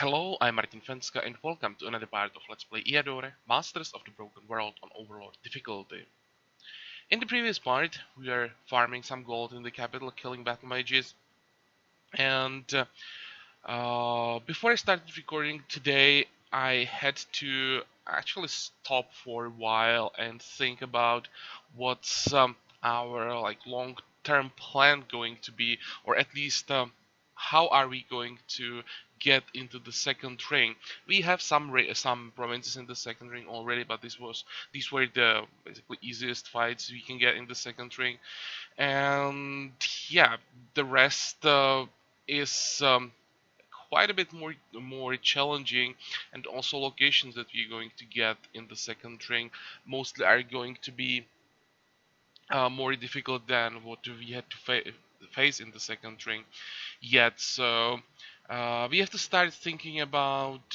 Hello, I'm Martin Fenska and welcome to another part of Let's Play Eador, Masters of the Broken World on Overlord difficulty. In the previous part, we are farming some gold in the capital, killing battle mages, and before I started recording today, I had to actually stop for a while and think about what's our long-term plan going to be, or at least how are we going to get into the second ring. We have some provinces in the second ring already, but these were the basically easiest fights we can get in the second ring, and yeah, the rest is quite a bit more challenging, and also locations that we're going to get in the second ring mostly are going to be more difficult than what we had to face in the second ring yet. So we have to start thinking about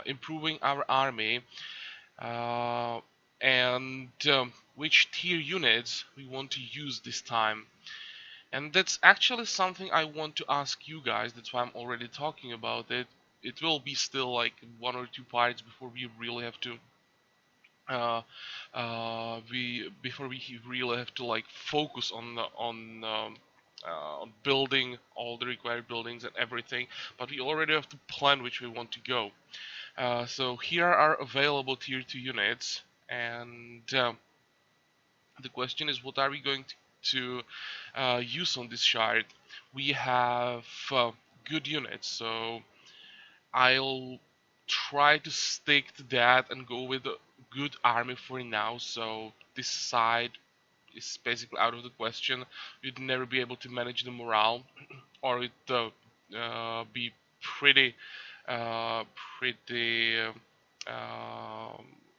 improving our army, uh, and which tier units we want to use this time. And that's actually something I want to ask you guys. That's why I'm already talking about it. It will be still like one or two parts before we really have to uh, like focus on building all the required buildings and everything. But we already have to plan which we want to go. So here are available tier 2 units, and the question is, what are we going to use on this shard? We have good units, so I'll try to stick to that and go with a good army for now. So this side is basically out of the question. You'd never be able to manage the morale, or it be pretty, uh, pretty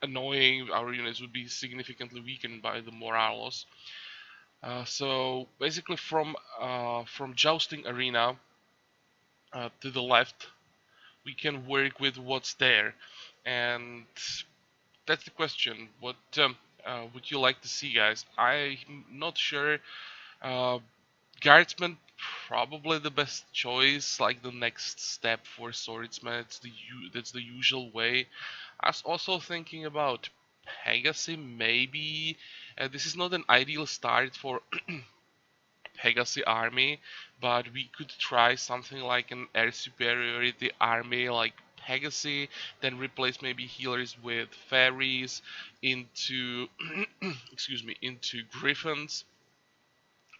annoying. Our units would be significantly weakened by the morale loss. So basically, from jousting arena to the left, we can work with what's there, and that's the question. What would you like to see, guys? I'm not sure. Uh, Guardsman probably the best choice, like the next step for swordsman. That's the usual way. I was also thinking about Pegasi, maybe. This is not an ideal start for Pegasi army, but we could try something like an air superiority army like Pegasi, then replace maybe healers with fairies into excuse me, into griffins.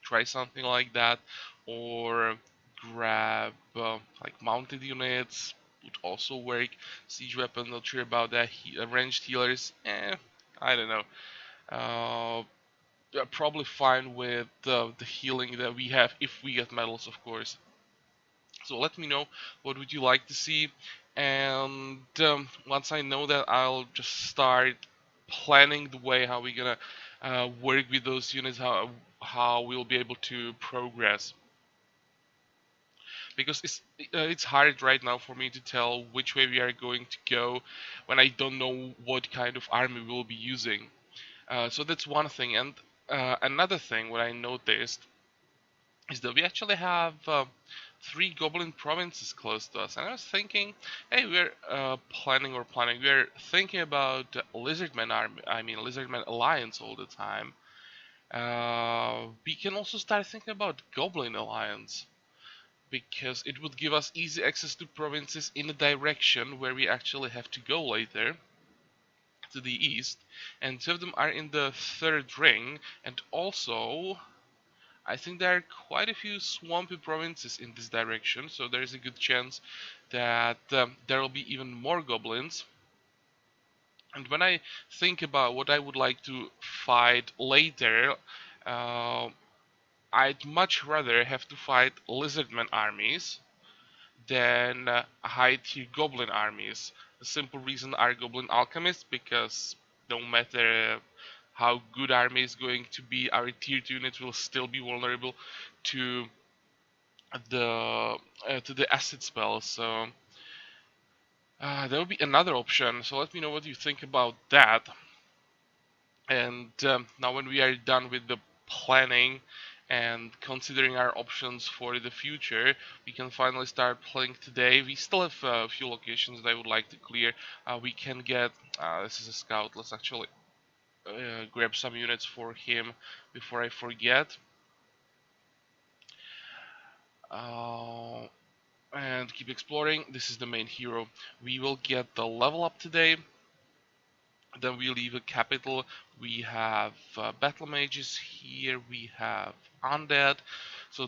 Try something like that, or grab like mounted units would also work. Siege weapon, not sure about that. Ranged healers, I don't know. Probably fine with the healing that we have if we get medals, of course. So let me know what would you like to see, and once I know that, I'll just start planning the way how we're gonna work with those units, how we'll be able to progress. Because it's hard right now for me to tell which way we are going to go when I don't know what kind of army we'll be using. So that's one thing, and another thing what I noticed is that we actually have three goblin provinces close to us, and I was thinking, hey, we're thinking about Lizardman army, I mean Lizardman alliance all the time. We can also start thinking about Goblin alliance, because it would give us easy access to provinces in a direction where we actually have to go later, to the east, and two of them are in the third ring, and also I think there are quite a few swampy provinces in this direction, so there is a good chance that there will be even more goblins. And when I think about what I would like to fight later, uh, I'd much rather have to fight lizardman armies than high tier goblin armies. The simple reason are goblin alchemists, because no matter how good army is going to be, our tier 2 units will still be vulnerable to the acid spell. So there will be another option. So let me know what you think about that. And now when we are done with the planning And considering our options for the future, we can finally start playing today. We still have a few locations that I would like to clear. We can get, this is a scout, let's actually grab some units for him before I forget. Uh, and keep exploring. This is the main hero. We will get the level up today. Then we leave a capital. We have battle mages here. We have undead. So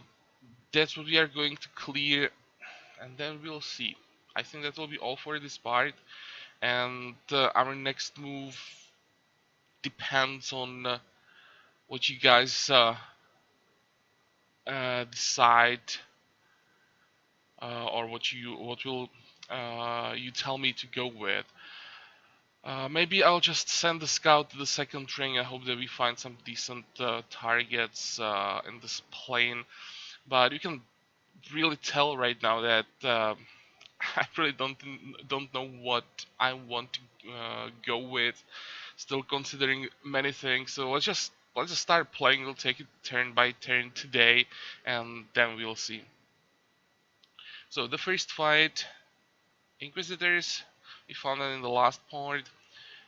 that's what we are going to clear, and then we'll see. I think that will be all for this part, and our next move depends on what you guys decide, or what will you tell me to go with. Maybe I'll just send the scout to the second ring. I hope that we find some decent targets in this plane. But you can really tell right now that I really don't know what I want to go with. Still considering many things. So let's just start playing. We'll take it turn by turn today, and then we'll see. So the first fight, Inquisitors. We found that in the last part.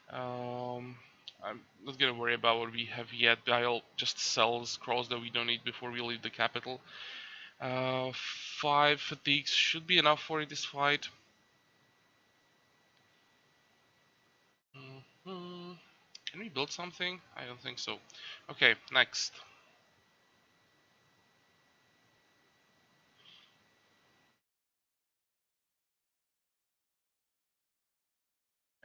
Um, I'm not gonna worry about what we have yet. I'll just sell the scrolls that we don't need before we leave the capital. 5 fatigues should be enough for this fight. Mhm. Can we build something? I don't think so. Okay, next.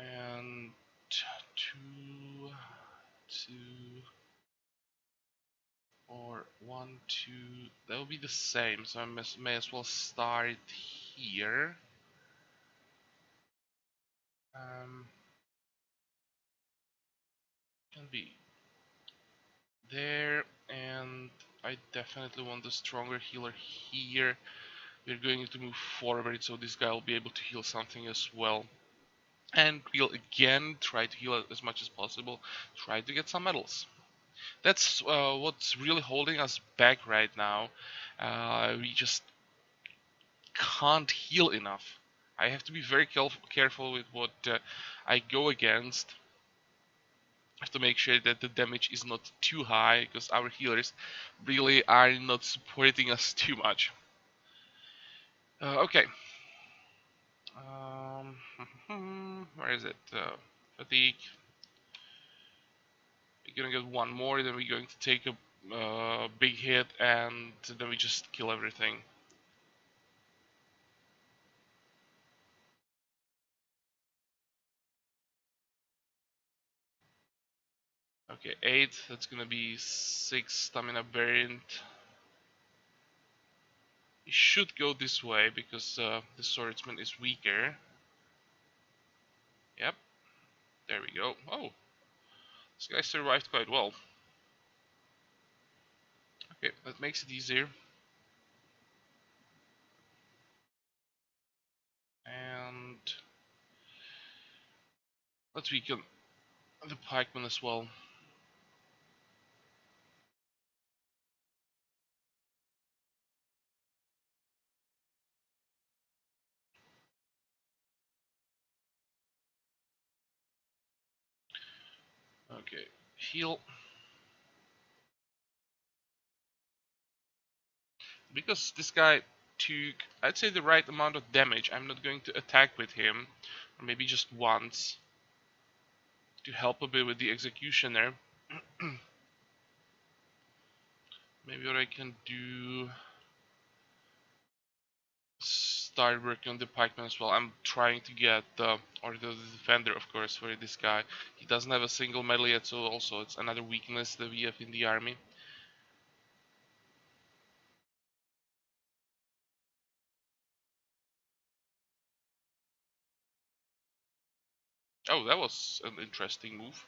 And 2, 2, or 1, 2. That will be the same, so I may as well start here. Um, can be there, and I definitely want the stronger healer here. We're going to move forward, so this guy will be able to heal something as well. And we'll again try to heal as much as possible. Try to get some medals. That's what's really holding us back right now. We just can't heal enough. I have to be very careful with what I go against. I have to make sure that the damage is not too high, because our healers really are not supporting us too much. Okay. Where is it? Fatigue. We're gonna get one more, then we're going to take a big hit, and then we just kill everything. Okay, 8. That's gonna be 6 stamina burned. It should go this way because the swordsman is weaker. Yep, there we go. Oh, this guy survived quite well. Okay, that makes it easier. And let's weaken the pikeman as well. Okay, heal. Because this guy took, I'd say, the right amount of damage, I'm not going to attack with him, or maybe just once, to help a bit with the executioner. Maybe what I can do, start working on the pikeman as well. I'm trying to get or the defender, of course, for this guy. He doesn't have a single medal yet, so also it's another weakness that we have in the army. Oh, that was an interesting move.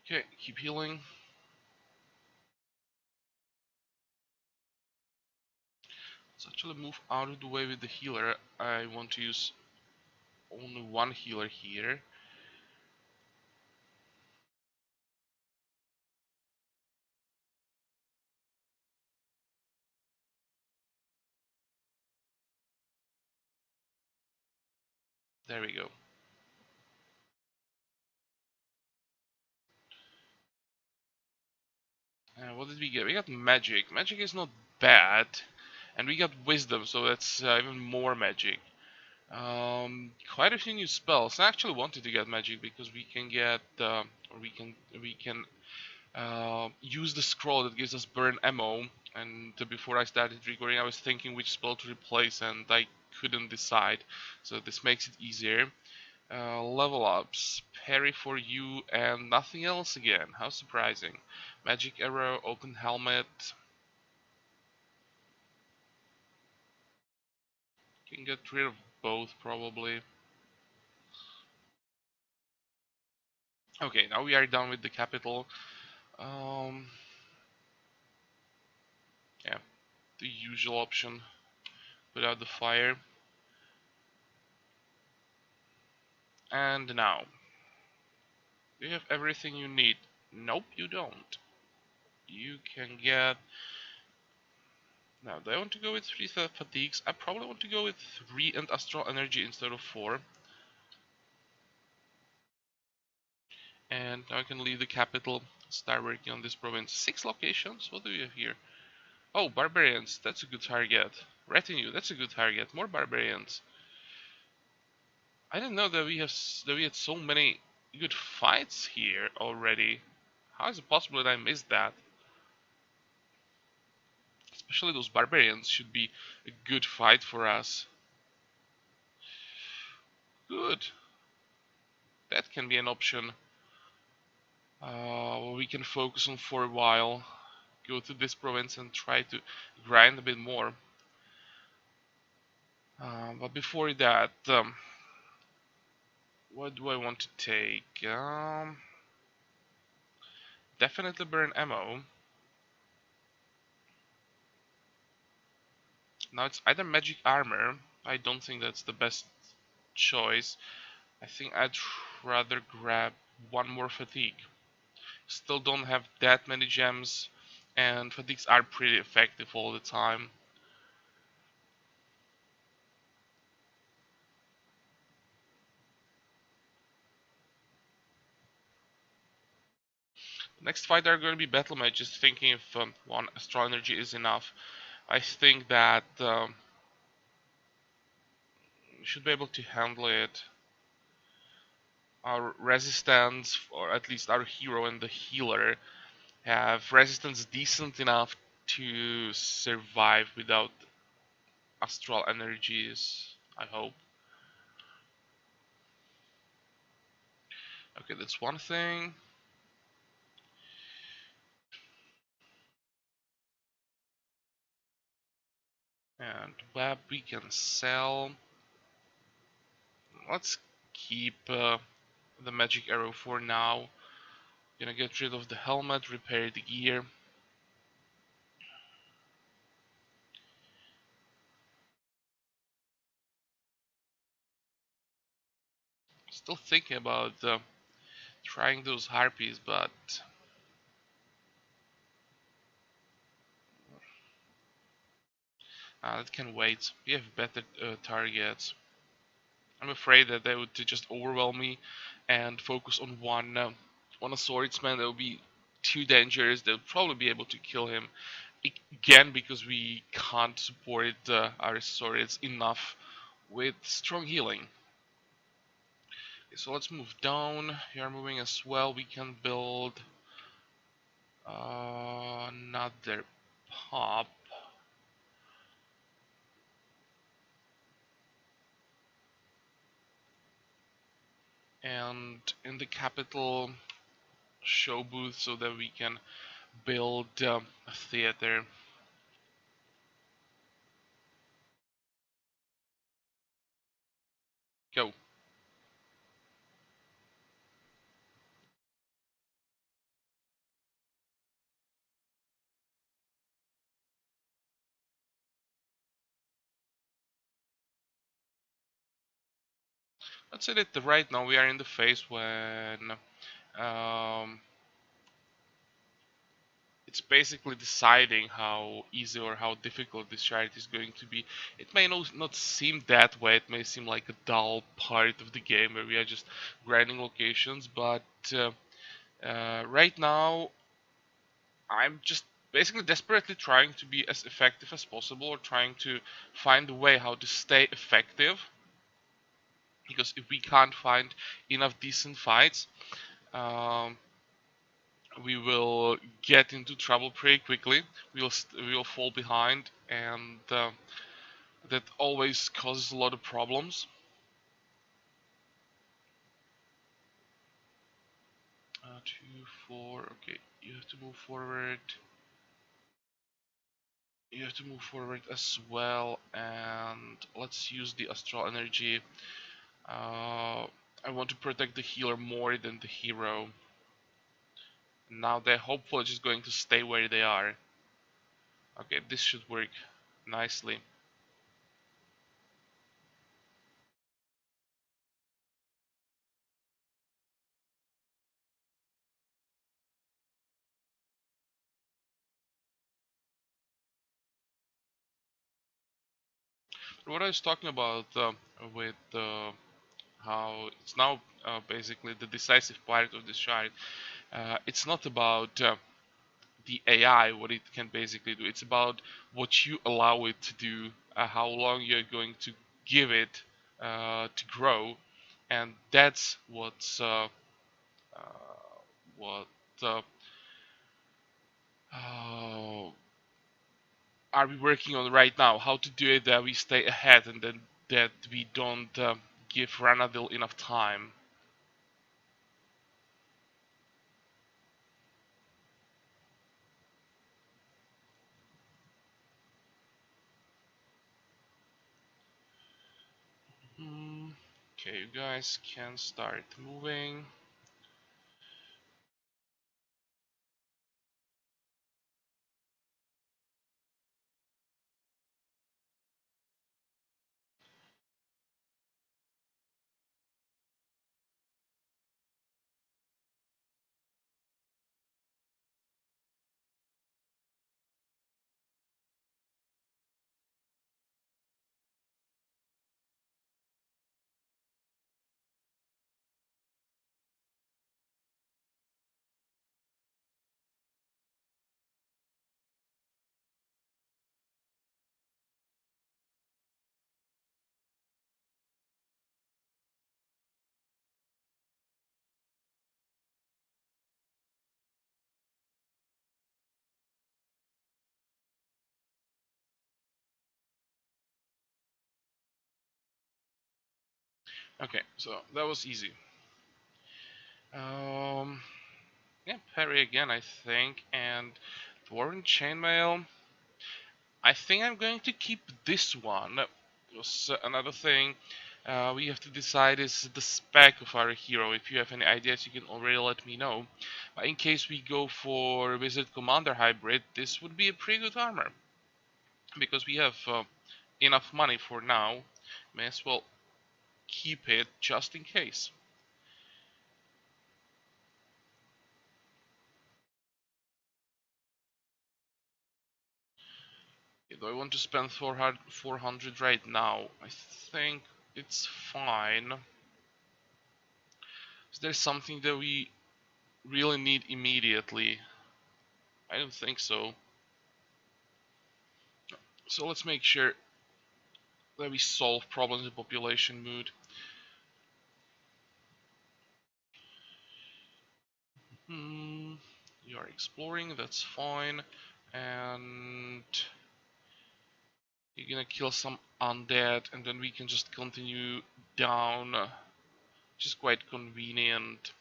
Okay, keep healing. Let's actually move out of the way with the healer. I want to use only one healer here. There we go. What did we get? We got magic. Magic is not bad. And we got wisdom, so that's even more magic. Quite a few new spells. I actually wanted to get magic because we can get, or we can use the scroll that gives us burn ammo. And before I started recording, I was thinking which spell to replace, and I couldn't decide. So this makes it easier. Level ups, parry for you, and nothing else again. How surprising. Magic arrow, open helmet. Can get rid of both probably. Okay, now we are done with the capital. Um, yeah, the usual option. Put out the fire. And now, do you have everything you need? Nope, you don't. You can get... Now, do I want to go with 3 fatigues? I probably want to go with 3 and astral energy instead of 4. And now I can leave the capital, start working on this province. 6 locations? What do you have here? Oh, barbarians, that's a good target. Retinue, that's a good target. More barbarians. I didn't know that we had so many good fights here already. How is it possible that I missed that? Especially those barbarians should be a good fight for us. Good. That can be an option. We can focus on for a while. Go to this province and try to grind a bit more. But before that, what do I want to take? Definitely burn ammo. Now it's either magic armor. I don't think that's the best choice. I think I'd rather grab one more fatigue. Still don't have that many gems, and fatigues are pretty effective all the time. Next fight are going to be battle matches, thinking if one astral energy is enough. I think that we should be able to handle it. Our resistance, or at least our hero and the healer, have resistance decent enough to survive without astral energies, I hope. Okay, that's one thing. And web we can sell. Let's keep the magic arrow for now. Gonna get rid of the helmet, repair the gear. Still thinking about trying those harpies, but that can wait. We have better targets. I'm afraid that they would just overwhelm me and focus on one swordsman. That would be too dangerous. They would probably be able to kill him again because we can't support our swords enough with strong healing. Okay, so let's move down. We are moving as well. We can build another pop. And in the capital, show booth so that we can build a theater. Go. let's say that right now we are in the phase when um, it's basically deciding how easy or how difficult this chart is going to be. It may not seem that way, it may seem like a dull part of the game where we are just grinding locations, but right now I'm just basically desperately trying to be as effective as possible, or trying to find a way how to stay effective, because if we can't find enough decent fights, um, we will get into trouble pretty quickly. We will fall behind, and that always causes a lot of problems. 2, 4. Okay, you have to move forward. You have to move forward as well, and let's use the astral energy. I want to protect the healer more than the hero. Now they're hopefully just going to stay where they are. Okay, this should work nicely. What I was talking about with how it's now basically the decisive part of this shard. It's not about the AI, what it can basically do. It's about what you allow it to do, how long you're going to give it to grow, and that's what uh, uh, are we working on right now? How to do it that we stay ahead, and then that we don't give Ranadil enough time. Hmm. Okay, you guys can start moving. Okay, so that was easy. Um, yeah, parry again, I think, and Dwarven Chainmail. I think I'm going to keep this one. Because another thing we have to decide is the spec of our hero. If you have any ideas, you can already let me know. But in case we go for Wizard Commander hybrid, this would be a pretty good armor. Because we have enough money for now, may as well keep it just in case. Do I want to spend 400 right now? I think it's fine. Is there something that we really need immediately? I don't think so. So let's make sure that we solve problems in population mood. Hmm, you are exploring, that's fine. And you're gonna kill some undead, and then we can just continue down, which is quite convenient.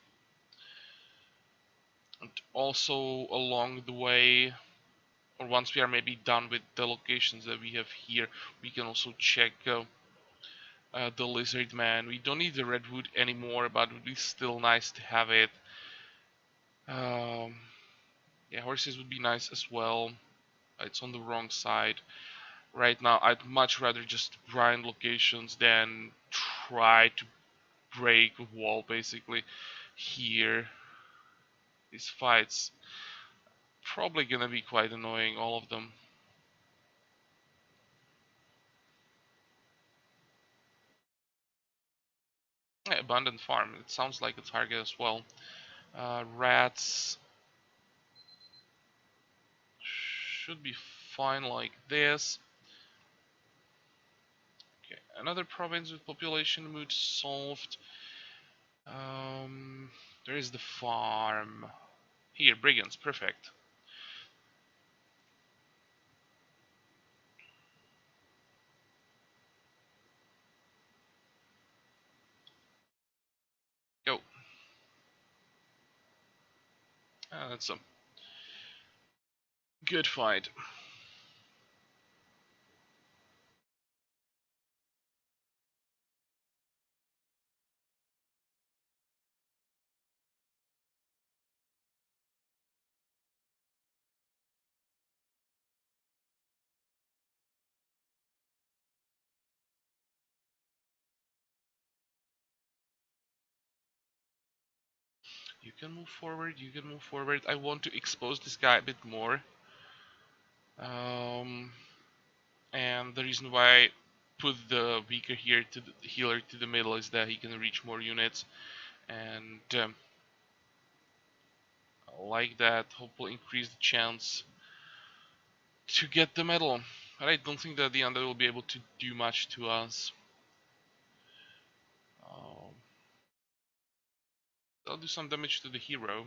And also along the way, or once we are maybe done with the locations that we have here, we can also check the lizard man. We don't need the redwood anymore, but it would be still nice to have it. Um, yeah, horses would be nice as well. It's on the wrong side. Right now, I'd much rather just grind locations than try to break wall basically here. These fights probably gonna be quite annoying, all of them. Yeah, abandoned farm. It sounds like a target as well. Rats should be fine like this. Okay, another province with population mood solved. There is the farm. Here, brigands, perfect. Go. That's a good fight. You can move forward, you can move forward. I want to expose this guy a bit more. Um, and the reason why I put the weaker here to the healer to the middle is that he can reach more units. And like that, hopefully increase the chance to get the medal. But I don't think that the undead will be able to do much to us. Um, they'll do some damage to the hero.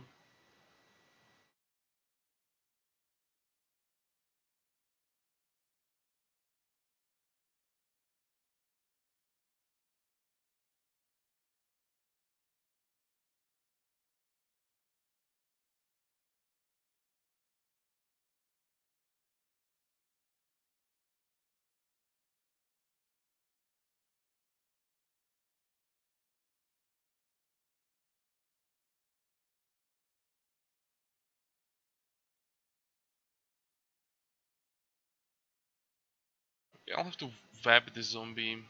Okay, I'll have to vab the zombie.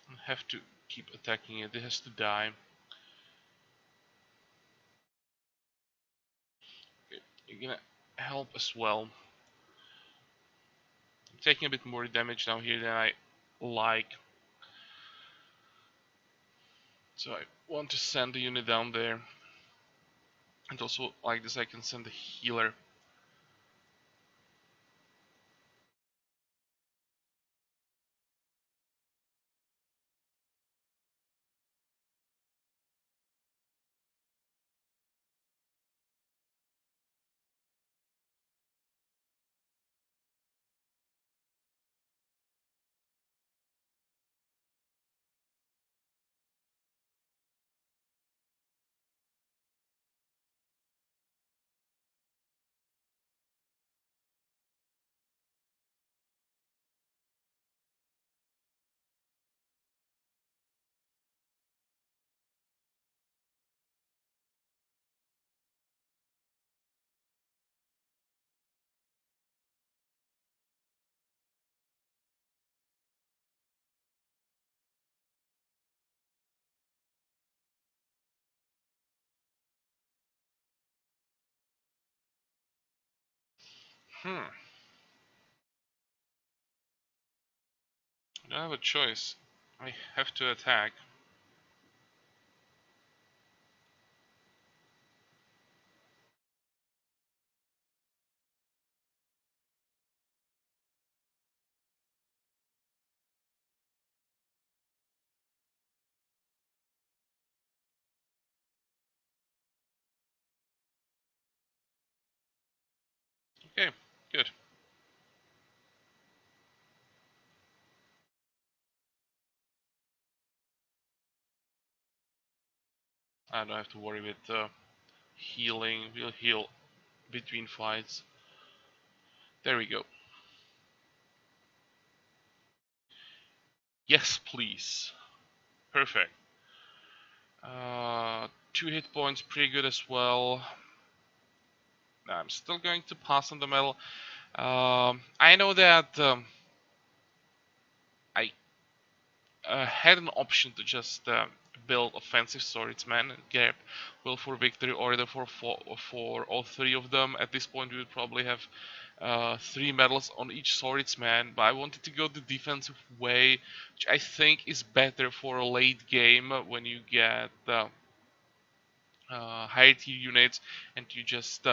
I have to keep attacking it. It has to die. Okay, you're gonna help as well. I'm taking a bit more damage now here than I like. So I want to send the unit down there. And also, like this, I can send the healer. Hmm. I don't have a choice. I have to attack. Okay, good. I don't have to worry with healing. We'll heal between fights. There we go. Yes, please. Perfect. 2 hit points, pretty good as well. I'm still going to pass on the medal. I know that I had an option to just build offensive swordsman and get will for victory order for all three of them. At this point, we would probably have 3 medals on each swordsman, but I wanted to go the defensive way, which I think is better for a late game when you get higher tier units and you just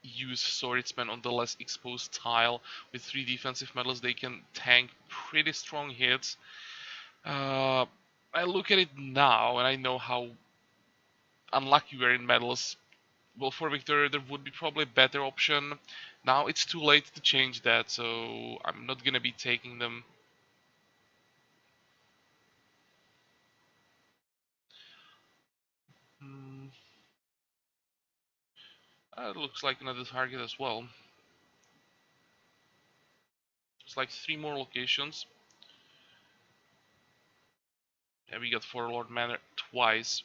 use swordsmen on the less exposed tile. With 3 defensive medals, they can tank pretty strong hits. Uh, I look at it now and I know how unlucky we are in medals. Well, for Victor, there would be probably a better option. Now it's too late to change that, so I'm not gonna be taking them. Hmm, looks like another target as well. It's like 3 more locations. Yeah, we got for Lord Manor twice.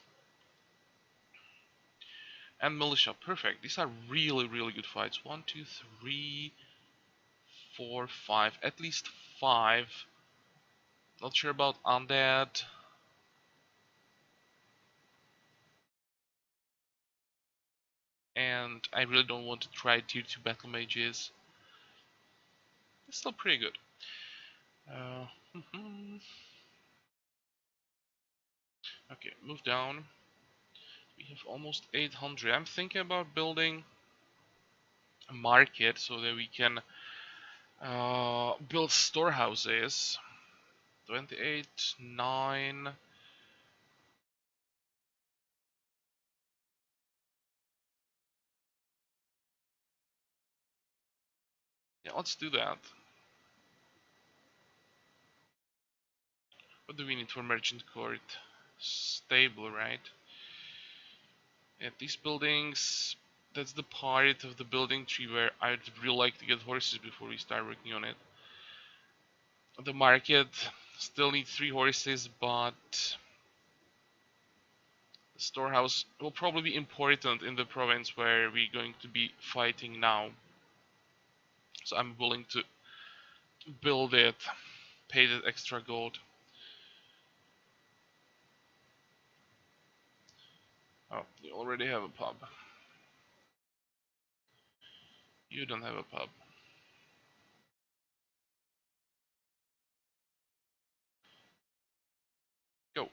And Militia, perfect. These are really, really good fights. 1, 2, 3, 4, 5. At least 5. Not sure about Undead. And I really don't want to try tier 2 battle mages. It's still pretty good. Uh, okay, move down. We have almost 800. I'm thinking about building a market so that we can build storehouses. 28, 9. Yeah, let's do that. What do we need for merchant court? Stable, right? Yeah, these buildings, that's the part of the building tree where I'd really like to get horses before we start working on it. The market still needs 3 horses, but the storehouse will probably be important in the province where we're going to be fighting now. So I'm willing to build it, pay that extra gold. Oh, you already have a pub. You don't have a pub. Go.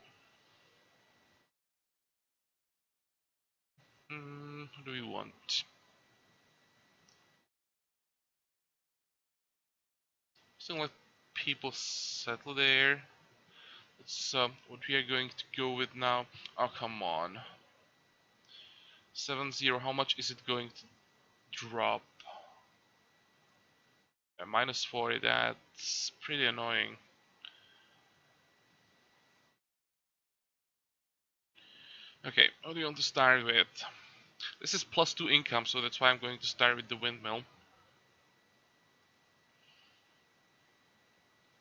What do we want? Still let people settle there. That's what we are going to go with now. Oh, come on. 7-0, how much is it going to drop? -40, that's pretty annoying. Okay, what do you want to start with? This is +2 income, so that's why I'm going to start with the windmill.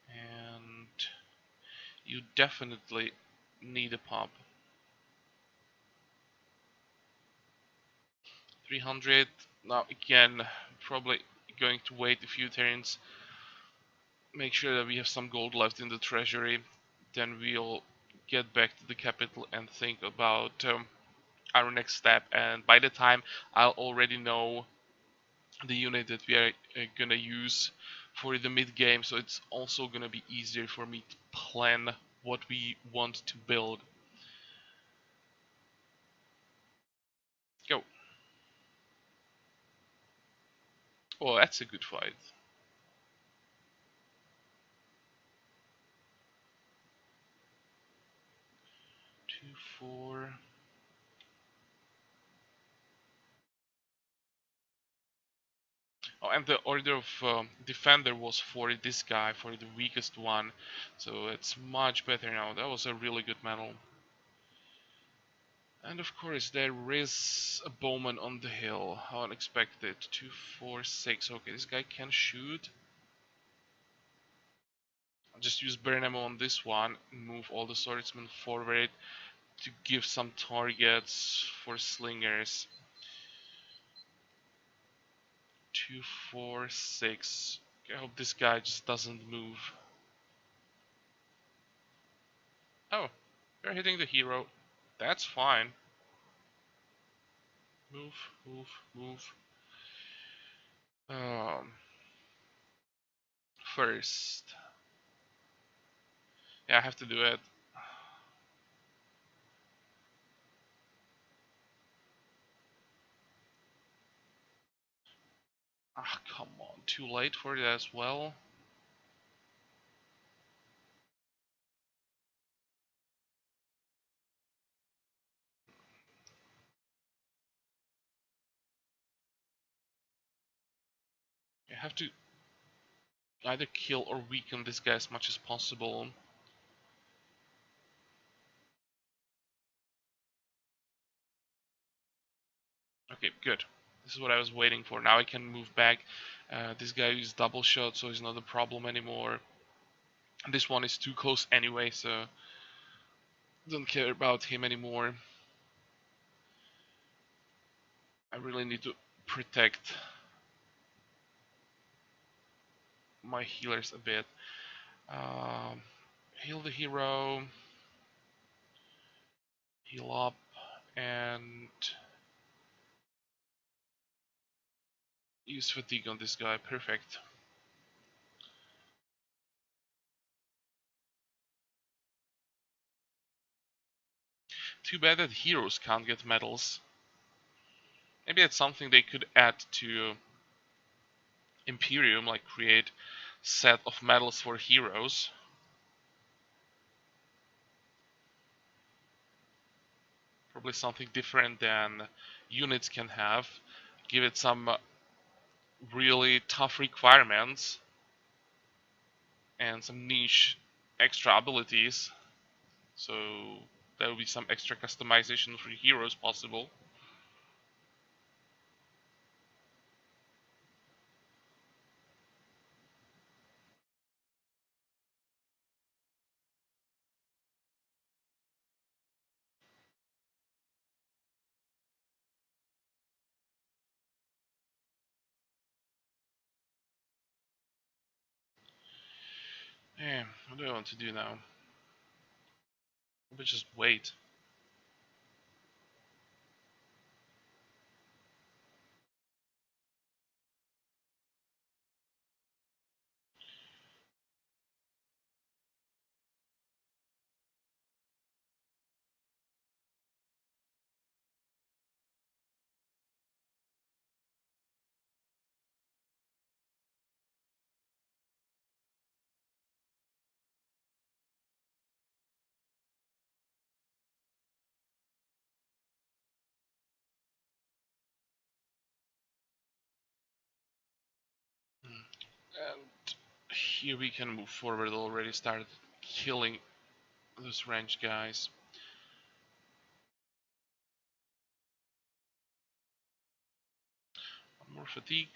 And you definitely need a pub. 300. Now again, probably going to wait a few turns. Make sure that we have some gold left in the treasury. Then we'll get back to the capital and think about our next step. And by the time I'll already know the unit that we are gonna use for the mid game, so it's also gonna be easier for me to plan what we want to build. Go. Oh, that's a good fight. 2, 4. Oh, and the order of defender was for this guy, for the weakest one, so it's much better now. That was a really good medal. And of course, there is a bowman on the hill. How unexpected. 2, 4, 6. Okay, this guy can shoot. I'll just use burn ammo on this one. Move all the swordsmen forward to give some targets for slingers. 2, 4, 6. I hope this guy just doesn't move. Oh, you're hitting the hero. That's fine. Move, move, move. Um, First. Yeah, I have to do it. Ah, come on. Too late for it as well. I have to either kill or weaken this guy as much as possible. Okay, good. This is what I was waiting for. Now I can move back. This guy is double shot, so he's not a problem anymore. This one is too close anyway, so don't care about him anymore. I really need to protect my healers a bit. Um, Heal the hero. Heal up. And use fatigue on this guy. Perfect. Too bad that heroes can't get medals. Maybe that's something they could add to Imperium, like create set of medals for heroes. Probably something different than units can have. Give it some really tough requirements and some niche extra abilities. So there will be some extra customization for heroes possible. Yeah, what do I want to do now? Maybe just wait. And here we can move forward. Already started killing those range guys. More fatigue.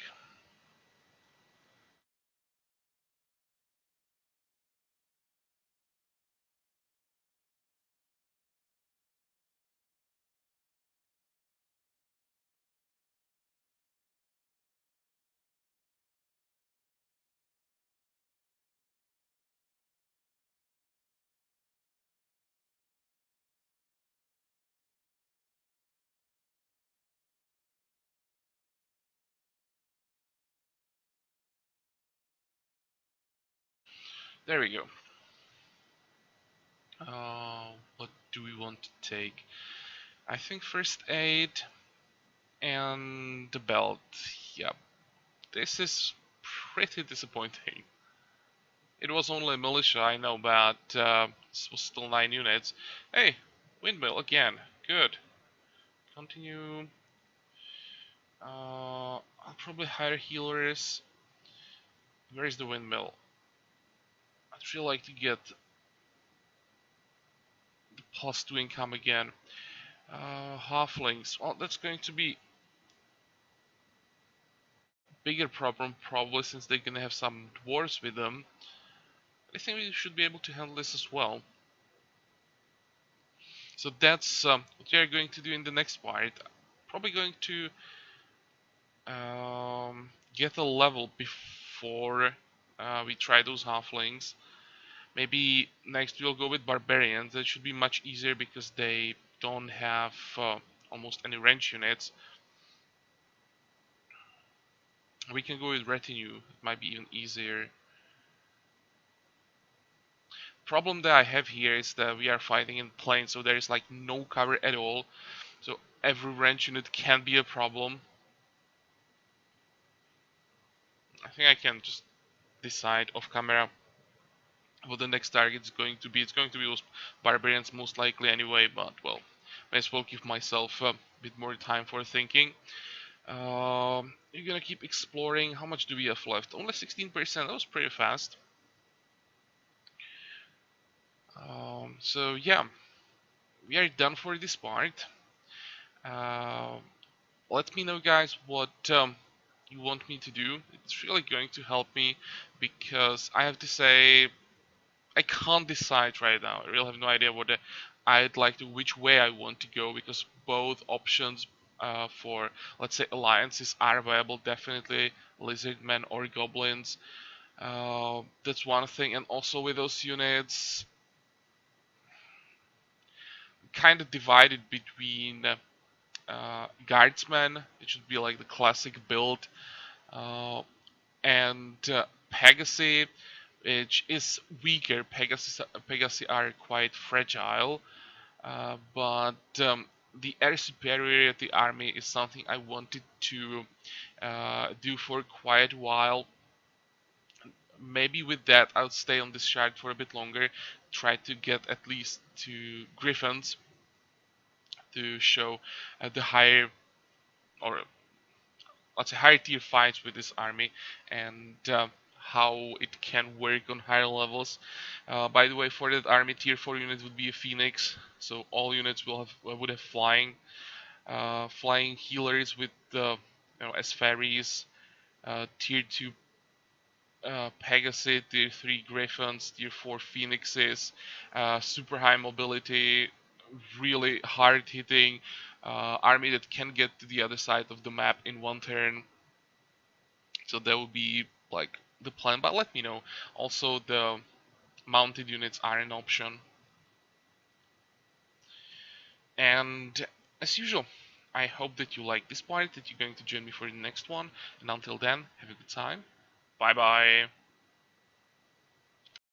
There we go. What do we want to take? I think first aid and the belt. Yep. This is pretty disappointing. It was only a militia, I know, but this was still 9 units. Hey, windmill again. Good. Continue. I'll probably hire healers. Where is the windmill? I'd really like to get the +2 income again. Halflings. Well, that's going to be bigger problem probably since they're gonna have some dwarves with them. I think we should be able to handle this as well. So that's what we are going to do in the next part. Probably going to get a level before we try those halflings. Maybe next we'll go with barbarians. That should be much easier because they don't have almost any range units. We can go with retinue. It might be even easier. Problem that I have here is that we are fighting in plain, so there is like no cover at all. So every range unit can be a problem. I think I can just decide off camera what the next target is going to be. It's going to be those barbarians most likely anyway, but well, may as well give myself a bit more time for thinking. You're gonna keep exploring. How much do we have left? Only 16%. That was pretty fast. So yeah, we are done for this part. Uh, Let me know, guys, what you want me to do. It's really going to help me because I have to say I can't decide right now. I really have no idea what I'd like to, which way I want to go because both options for, let's say, alliances are viable. Definitely lizardmen or goblins. That's one thing, and also with those units, kind of divided between guardsmen. It should be like the classic build, uh, and Pegasi, which is weaker. Pegasi are quite fragile, but the air superiority army is something I wanted to do for quite a while. Maybe with that I'll stay on this shard for a bit longer, try to get at least 2 griffins to show the higher, or let's say higher tier fights with this army and how it can work on higher levels. By the way, for that army, tier 4 unit would be a phoenix, so all units will have would have flying healers with as fairies, tier 2 Pegasus, tier 3 Griffins, tier 4 Phoenixes, super high mobility, really hard hitting army that can get to the other side of the map in one turn. So that would be like the plan, but let me know. Also, the mounted units are an option. And as usual, I hope that you like this part, that you're going to join me for the next one. And until then, have a good time. Bye bye.